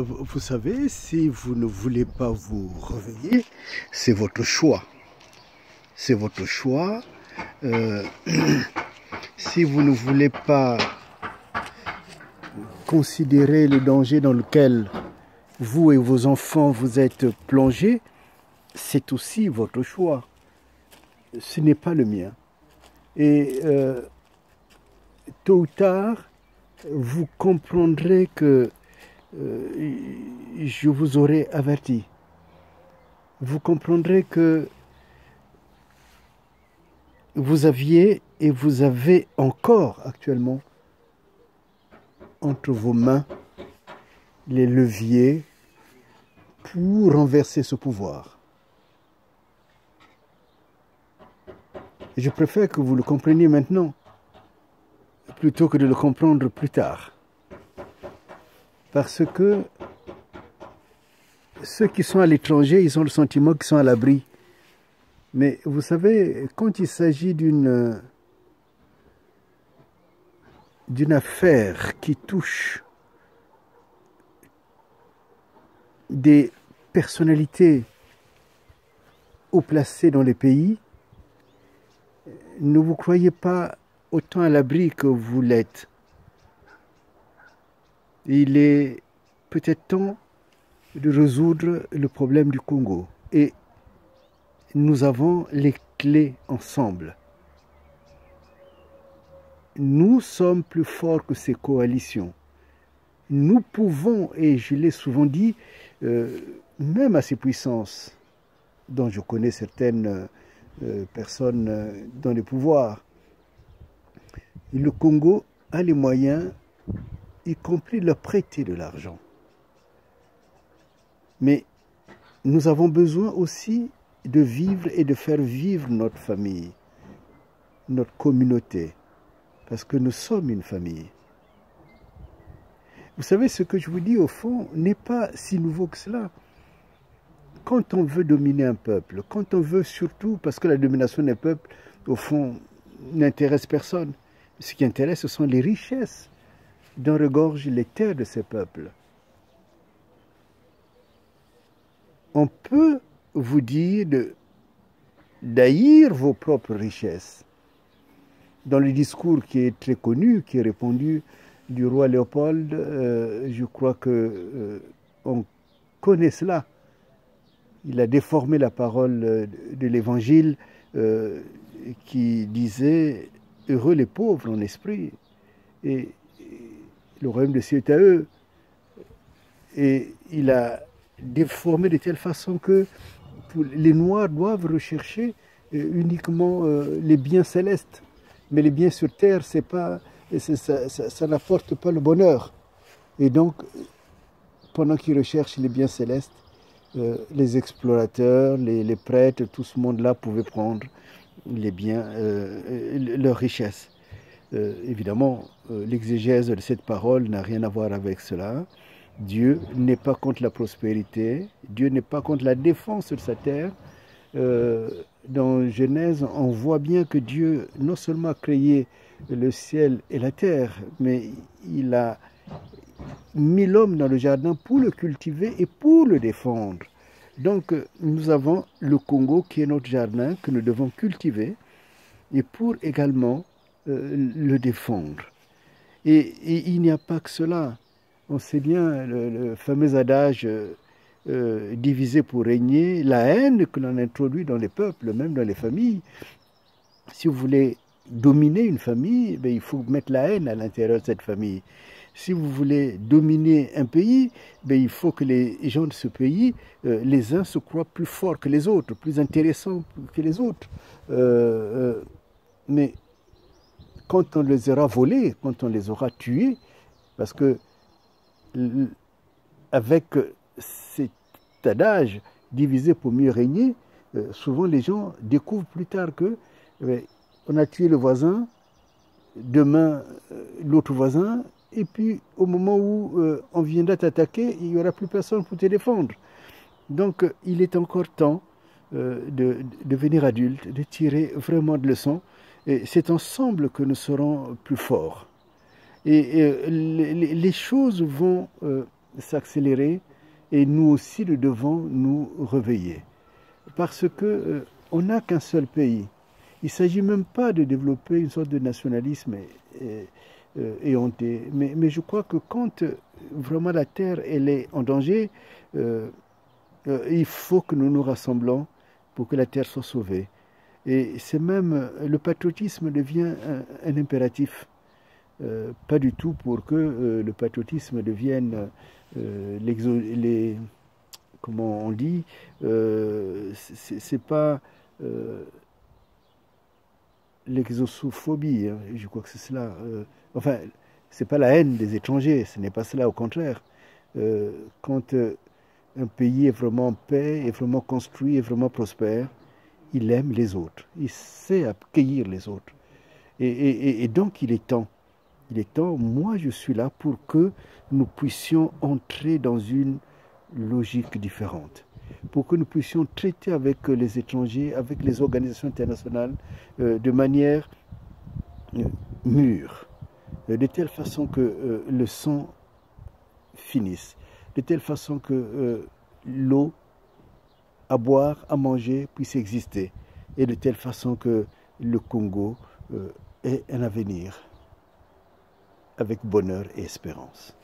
Vous savez, si vous ne voulez pas vous réveiller, c'est votre choix. C'est votre choix. Euh, si vous ne voulez pas considérer le danger dans lequel vous et vos enfants vous êtes plongés, c'est aussi votre choix. Ce n'est pas le mien. Et tôt ou tard, vous comprendrez que je vous aurai averti. Vous comprendrez que vous aviez et vous avez encore actuellement entre vos mains les leviers pour renverser ce pouvoir. Et je préfère que vous le compreniez maintenant plutôt que de le comprendre plus tard. Parce que ceux qui sont à l'étranger, ils ont le sentiment qu'ils sont à l'abri. Mais vous savez, quand il s'agit d'une affaire qui touche des personnalités haut placées dans les pays, ne vous croyez pas autant à l'abri que vous l'êtes. Il est peut-être temps de résoudre le problème du Congo. Et nous avons les clés ensemble. Nous sommes plus forts que ces coalitions. Nous pouvons, et je l'ai souvent dit, même à ces puissances, dont je connais certaines personnes dans les pouvoirs, le Congo a les moyens, y compris de leur prêter de l'argent. Mais nous avons besoin aussi de vivre et de faire vivre notre famille, notre communauté, parce que nous sommes une famille. Vous savez, ce que je vous dis au fond n'est pas si nouveau que cela. Quand on veut dominer un peuple, quand on veut surtout, parce que la domination d'un peuple, au fond, n'intéresse personne. Ce qui intéresse, ce sont les richesses dont regorgent les terres de ces peuples. On peut vous dire d'haïr vos propres richesses. Dans le discours qui est très connu, qui est répandu du roi Léopold, je crois que on connaît cela. Il a déformé la parole de l'Évangile qui disait « Heureux les pauvres en esprit, et le royaume des cieux est à eux ». Et il a déformé de telle façon que les Noirs doivent rechercher uniquement les biens célestes. Mais les biens sur terre, ça n'apporte pas le bonheur. Et donc, pendant qu'ils recherchent les biens célestes, les explorateurs, les prêtres, tout ce monde-là pouvait prendre les biens, leurs richesses. Évidemment, l'exégèse de cette parole n'a rien à voir avec cela. Dieu n'est pas contre la prospérité, Dieu n'est pas contre la défense de sa terre. Dans Genèse, on voit bien que Dieu non seulement a créé le ciel et la terre, mais il a mis l'homme dans le jardin pour le cultiver et pour le défendre. Donc nous avons le Congo qui est notre jardin que nous devons cultiver et pour également le défendre. Et il n'y a pas que cela. On sait bien le fameux adage diviser pour régner, la haine que l'on introduit dans les peuples, même dans les familles. Si vous voulez dominer une famille, ben, il faut mettre la haine à l'intérieur de cette famille. Si vous voulez dominer un pays, ben, il faut que les gens de ce pays, les uns se croient plus forts que les autres, plus intéressants que les autres. Mais quand on les aura volés, quand on les aura tués, parce que avec cet adage divisé pour mieux régner, souvent les gens découvrent plus tard que on a tué le voisin, demain l'autre voisin, et puis au moment où on viendra t'attaquer, il n'y aura plus personne pour te défendre. Donc il est encore temps de devenir adulte, de tirer vraiment de leçons, et c'est ensemble que nous serons plus forts. Et les choses vont s'accélérer et nous aussi nous devons nous réveiller. Parce que on n'a qu'un seul pays. Il ne s'agit même pas de développer une sorte de nationalisme éhonté. Mais je crois que quand vraiment la terre elle est en danger, il faut que nous nous rassemblons pour que la terre soit sauvée. Et c'est même, le patriotisme devient un impératif. Pas du tout pour que le patriotisme devienne comment on dit, c'est pas l'exosophobie, hein, je crois que c'est cela. Enfin, c'est pas la haine des étrangers, ce n'est pas cela, au contraire. Quand un pays est vraiment en paix, est vraiment construit, est vraiment prospère, il aime les autres, il sait accueillir les autres. Et donc il est temps, moi je suis là pour que nous puissions entrer dans une logique différente, pour que nous puissions traiter avec les étrangers, avec les organisations internationales de manière mûre, de telle façon que le sang finisse, de telle façon que l'eau à boire, à manger puisse exister, et de telle façon que le Congo ait un avenir avec bonheur et espérance.